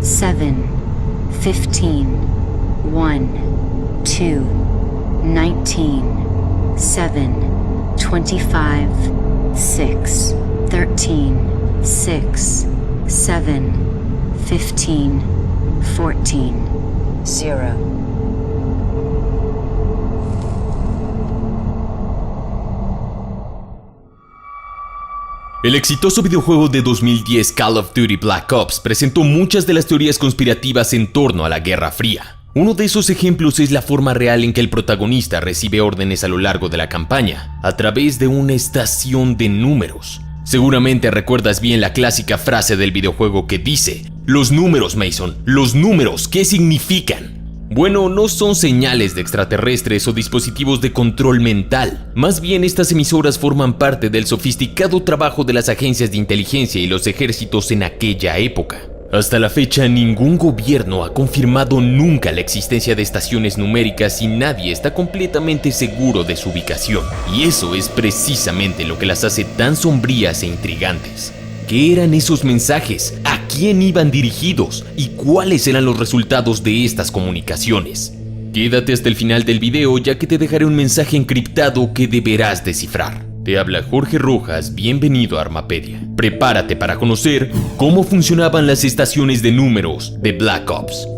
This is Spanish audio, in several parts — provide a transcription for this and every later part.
7, 15, 1, 2, 19, 7, 25, 6, 13, 6, 7, 15, 14, 0. El exitoso videojuego de 2010 Call of Duty Black Ops presentó muchas de las teorías conspirativas en torno a la Guerra Fría. Uno de esos ejemplos es la forma real en que el protagonista recibe órdenes a lo largo de la campaña, a través de una estación de números. Seguramente recuerdas bien la clásica frase del videojuego que dice: "Los números, Mason, los números, ¿qué significan?". Bueno, no son señales de extraterrestres o dispositivos de control mental. Más bien, estas emisoras forman parte del sofisticado trabajo de las agencias de inteligencia y los ejércitos en aquella época. Hasta la fecha, ningún gobierno ha confirmado nunca la existencia de estaciones numéricas y nadie está completamente seguro de su ubicación. Y eso es precisamente lo que las hace tan sombrías e intrigantes. ¿Qué eran esos mensajes? ¿A quién iban dirigidos? ¿Y cuáles eran los resultados de estas comunicaciones? Quédate hasta el final del video, ya que te dejaré un mensaje encriptado que deberás descifrar. Te habla Jorge Rojas, bienvenido a Armapedia. Prepárate para conocer cómo funcionaban las estaciones de números de Black Ops.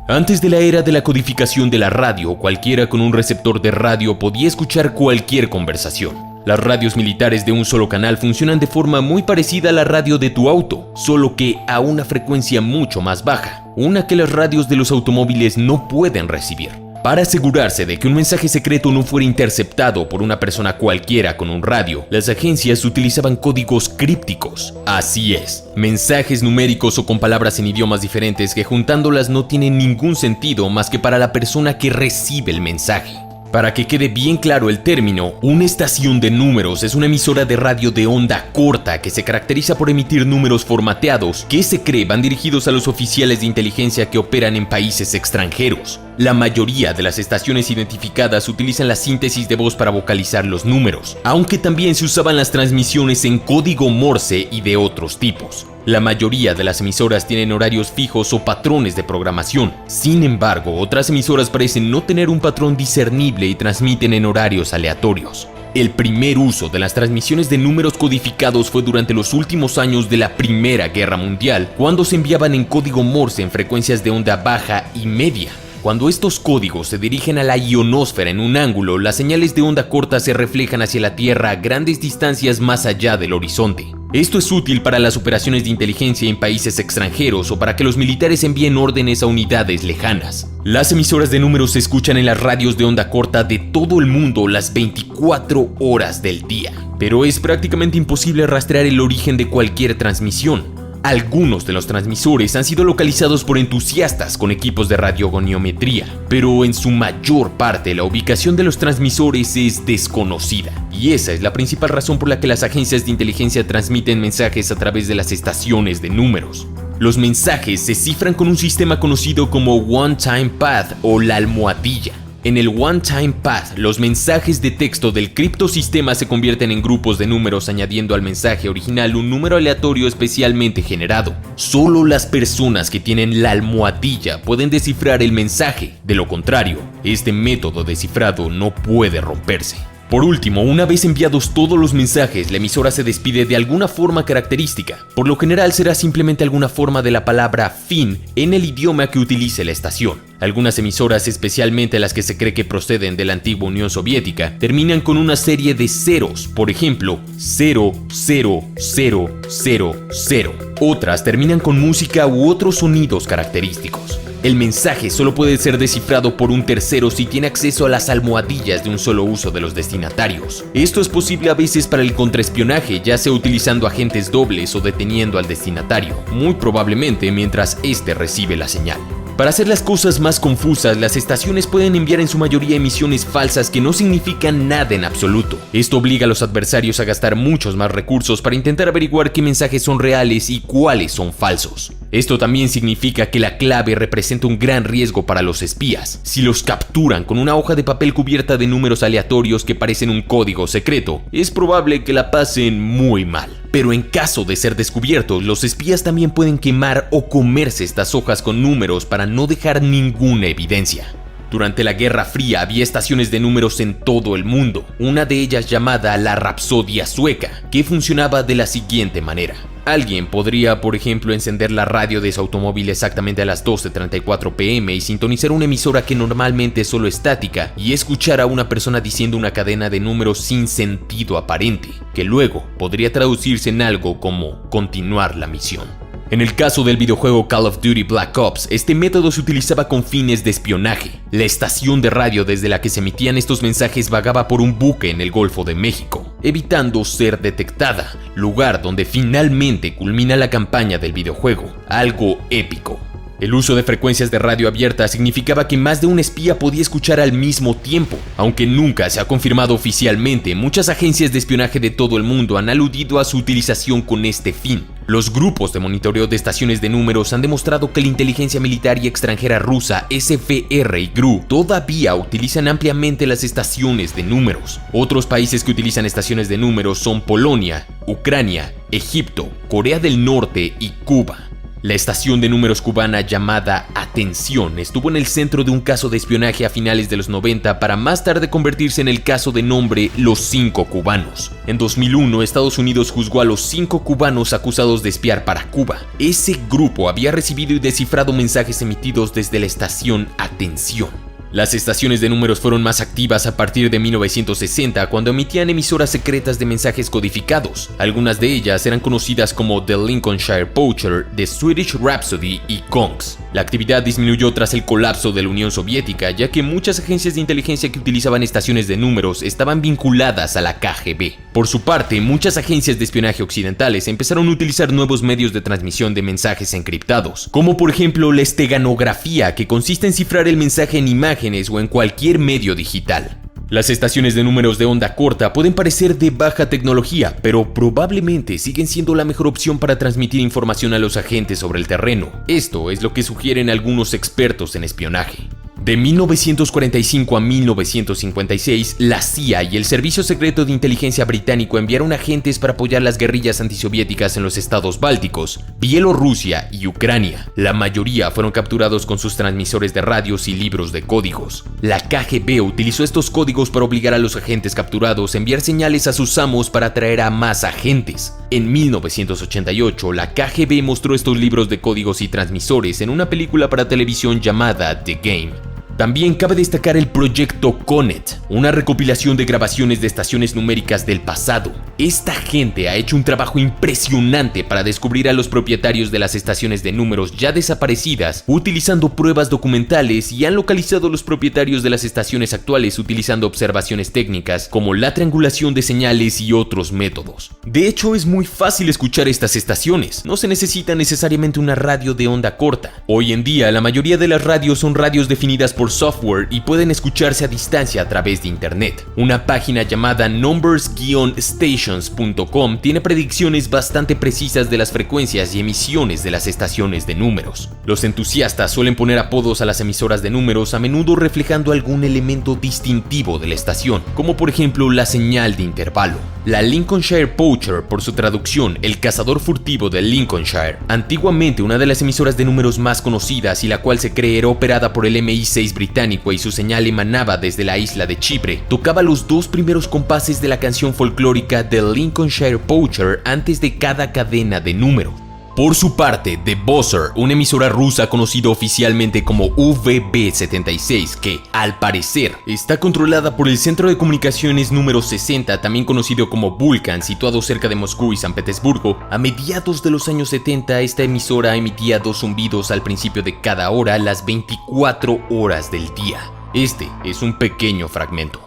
Antes de la era de la codificación de la radio, cualquiera con un receptor de radio podía escuchar cualquier conversación. Las radios militares de un solo canal funcionan de forma muy parecida a la radio de tu auto, solo que a una frecuencia mucho más baja, una que las radios de los automóviles no pueden recibir. Para asegurarse de que un mensaje secreto no fuera interceptado por una persona cualquiera con un radio, las agencias utilizaban códigos crípticos. Así es, mensajes numéricos o con palabras en idiomas diferentes que juntándolas no tienen ningún sentido más que para la persona que recibe el mensaje. Para que quede bien claro el término, una estación de números es una emisora de radio de onda corta que se caracteriza por emitir números formateados que se cree van dirigidos a los oficiales de inteligencia que operan en países extranjeros. La mayoría de las estaciones identificadas utilizan la síntesis de voz para vocalizar los números, aunque también se usaban las transmisiones en código Morse y de otros tipos. La mayoría de las emisoras tienen horarios fijos o patrones de programación. Sin embargo, otras emisoras parecen no tener un patrón discernible y transmiten en horarios aleatorios. El primer uso de las transmisiones de números codificados fue durante los últimos años de la Primera Guerra Mundial, cuando se enviaban en código Morse en frecuencias de onda baja y media. Cuando estos códigos se dirigen a la ionosfera en un ángulo, las señales de onda corta se reflejan hacia la Tierra a grandes distancias más allá del horizonte. Esto es útil para las operaciones de inteligencia en países extranjeros o para que los militares envíen órdenes a unidades lejanas. Las emisoras de números se escuchan en las radios de onda corta de todo el mundo las 24 horas del día, pero es prácticamente imposible rastrear el origen de cualquier transmisión. Algunos de los transmisores han sido localizados por entusiastas con equipos de radiogoniometría, pero en su mayor parte la ubicación de los transmisores es desconocida. Y esa es la principal razón por la que las agencias de inteligencia transmiten mensajes a través de las estaciones de números. Los mensajes se cifran con un sistema conocido como One Time Path o la almohadilla. En el One Time Path, los mensajes de texto del criptosistema se convierten en grupos de números añadiendo al mensaje original un número aleatorio especialmente generado. Solo las personas que tienen la almohadilla pueden descifrar el mensaje, de lo contrario, este método de cifrado no puede romperse. Por último, una vez enviados todos los mensajes, la emisora se despide de alguna forma característica. Por lo general será simplemente alguna forma de la palabra fin en el idioma que utilice la estación. Algunas emisoras, especialmente las que se cree que proceden de la antigua Unión Soviética, terminan con una serie de ceros, por ejemplo, 0, 0, 0, 0, 0. Otras terminan con música u otros sonidos característicos. El mensaje solo puede ser descifrado por un tercero si tiene acceso a las almohadillas de un solo uso de los destinatarios. Esto es posible a veces para el contraespionaje, ya sea utilizando agentes dobles o deteniendo al destinatario, muy probablemente mientras éste recibe la señal. Para hacer las cosas más confusas, las estaciones pueden enviar en su mayoría emisiones falsas que no significan nada en absoluto. Esto obliga a los adversarios a gastar muchos más recursos para intentar averiguar qué mensajes son reales y cuáles son falsos. Esto también significa que la clave representa un gran riesgo para los espías. Si los capturan con una hoja de papel cubierta de números aleatorios que parecen un código secreto, es probable que la pasen muy mal. Pero en caso de ser descubiertos, los espías también pueden quemar o comerse estas hojas con números para no dejar ninguna evidencia. Durante la Guerra Fría había estaciones de números en todo el mundo, una de ellas llamada la Rapsodia Sueca, que funcionaba de la siguiente manera. Alguien podría, por ejemplo, encender la radio de su automóvil exactamente a las 12:34 p.m. y sintonizar una emisora que normalmente es solo estática y escuchar a una persona diciendo una cadena de números sin sentido aparente, que luego podría traducirse en algo como continuar la misión. En el caso del videojuego Call of Duty Black Ops, este método se utilizaba con fines de espionaje. La estación de radio desde la que se emitían estos mensajes vagaba por un buque en el Golfo de México, evitando ser detectada, lugar donde finalmente culmina la campaña del videojuego, algo épico. El uso de frecuencias de radio abierta significaba que más de un espía podía escuchar al mismo tiempo. Aunque nunca se ha confirmado oficialmente, muchas agencias de espionaje de todo el mundo han aludido a su utilización con este fin. Los grupos de monitoreo de estaciones de números han demostrado que la inteligencia militar y extranjera rusa SFR y GRU todavía utilizan ampliamente las estaciones de números. Otros países que utilizan estaciones de números son Polonia, Ucrania, Egipto, Corea del Norte y Cuba. La estación de números cubana llamada Atención estuvo en el centro de un caso de espionaje a finales de los 90 para más tarde convertirse en el caso de nombre Los 5 Cubanos. En 2001, Estados Unidos juzgó a los 5 cubanos acusados de espiar para Cuba. Ese grupo había recibido y descifrado mensajes emitidos desde la estación Atención. Las estaciones de números fueron más activas a partir de 1960, cuando emitían emisoras secretas de mensajes codificados. Algunas de ellas eran conocidas como The Lincolnshire Poacher, The Swedish Rhapsody y Kongs. La actividad disminuyó tras el colapso de la Unión Soviética, ya que muchas agencias de inteligencia que utilizaban estaciones de números estaban vinculadas a la KGB. Por su parte, muchas agencias de espionaje occidentales empezaron a utilizar nuevos medios de transmisión de mensajes encriptados, como por ejemplo la esteganografía, que consiste en cifrar el mensaje en imágenes o en cualquier medio digital. Las estaciones de números de onda corta pueden parecer de baja tecnología, pero probablemente siguen siendo la mejor opción para transmitir información a los agentes sobre el terreno. Esto es lo que sugieren algunos expertos en espionaje. De 1945 a 1956, la CIA y el Servicio Secreto de Inteligencia Británico enviaron agentes para apoyar las guerrillas antisoviéticas en los estados bálticos, Bielorrusia y Ucrania. La mayoría fueron capturados con sus transmisores de radios y libros de códigos. La KGB utilizó estos códigos para obligar a los agentes capturados a enviar señales a sus amos para atraer a más agentes. En 1988, la KGB mostró estos libros de códigos y transmisores en una película para televisión llamada The Game. También cabe destacar el proyecto Conet, una recopilación de grabaciones de estaciones numéricas del pasado. Esta gente ha hecho un trabajo impresionante para descubrir a los propietarios de las estaciones de números ya desaparecidas, utilizando pruebas documentales, y han localizado a los propietarios de las estaciones actuales utilizando observaciones técnicas como la triangulación de señales y otros métodos. De hecho, es muy fácil escuchar estas estaciones. No se necesita necesariamente una radio de onda corta. Hoy en día, la mayoría de las radios son radios definidas por software y pueden escucharse a distancia a través de internet. Una página llamada numbers-stations.com tiene predicciones bastante precisas de las frecuencias y emisiones de las estaciones de números. Los entusiastas suelen poner apodos a las emisoras de números, a menudo reflejando algún elemento distintivo de la estación, como por ejemplo la señal de intervalo. La Lincolnshire Poacher, por su traducción, el cazador furtivo de Lincolnshire, antiguamente una de las emisoras de números más conocidas y la cual se cree era operada por el MI6 británico y su señal emanaba desde la isla de Chipre, tocaba los 2 primeros compases de la canción folclórica The Lincolnshire Poacher antes de cada cadena de número. Por su parte, The Buzzer, una emisora rusa conocida oficialmente como VB76, que, al parecer, está controlada por el Centro de Comunicaciones número 60, también conocido como Vulcan, situado cerca de Moscú y San Petersburgo. A mediados de los años 70, esta emisora emitía 2 zumbidos al principio de cada hora, las 24 horas del día. Este es un pequeño fragmento.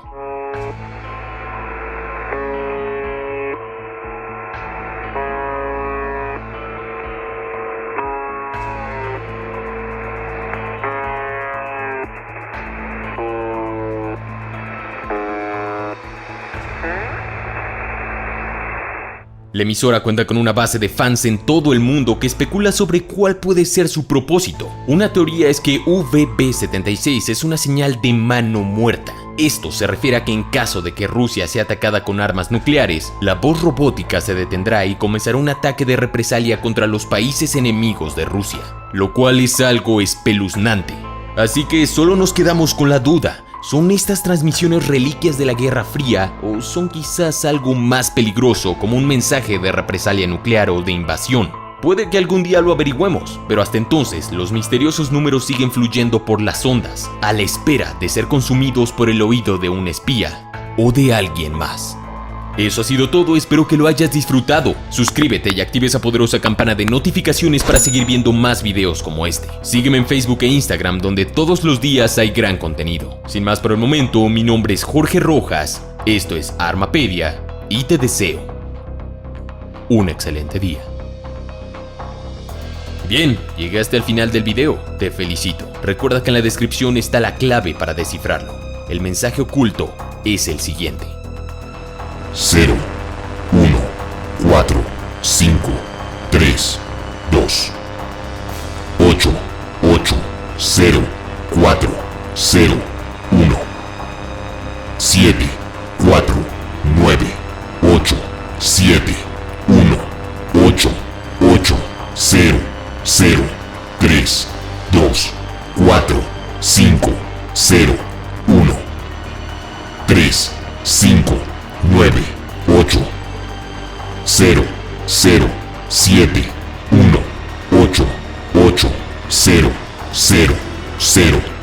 La emisora cuenta con una base de fans en todo el mundo que especula sobre cuál puede ser su propósito. Una teoría es que VB-76 es una señal de mano muerta. Esto se refiere a que en caso de que Rusia sea atacada con armas nucleares, la voz robótica se detendrá y comenzará un ataque de represalia contra los países enemigos de Rusia, lo cual es algo espeluznante. Así que solo nos quedamos con la duda. ¿Son estas transmisiones reliquias de la Guerra Fría o son quizás algo más peligroso como un mensaje de represalia nuclear o de invasión? Puede que algún día lo averigüemos, pero hasta entonces los misteriosos números siguen fluyendo por las ondas, a la espera de ser consumidos por el oído de un espía o de alguien más. Eso ha sido todo, espero que lo hayas disfrutado. Suscríbete y activa esa poderosa campana de notificaciones para seguir viendo más videos como este. Sígueme en Facebook e Instagram, donde todos los días hay gran contenido. Sin más por el momento, mi nombre es Jorge Rojas, esto es Armapedia y te deseo un excelente día. Bien, llegaste al final del video, te felicito. Recuerda que en la descripción está la clave para descifrarlo. El mensaje oculto es el siguiente: 0, 1, 4, 5, 3, 2, 8, 8, 0, 4, 0, 1, 7, 4, 9, 8, 7, 1, 8, 8, 0, 0, 3, 2, 4, 5, 0, 1, 3, 5, 9, 8, 0, 0, 7, 1, 8, 8, 0, 0, 0.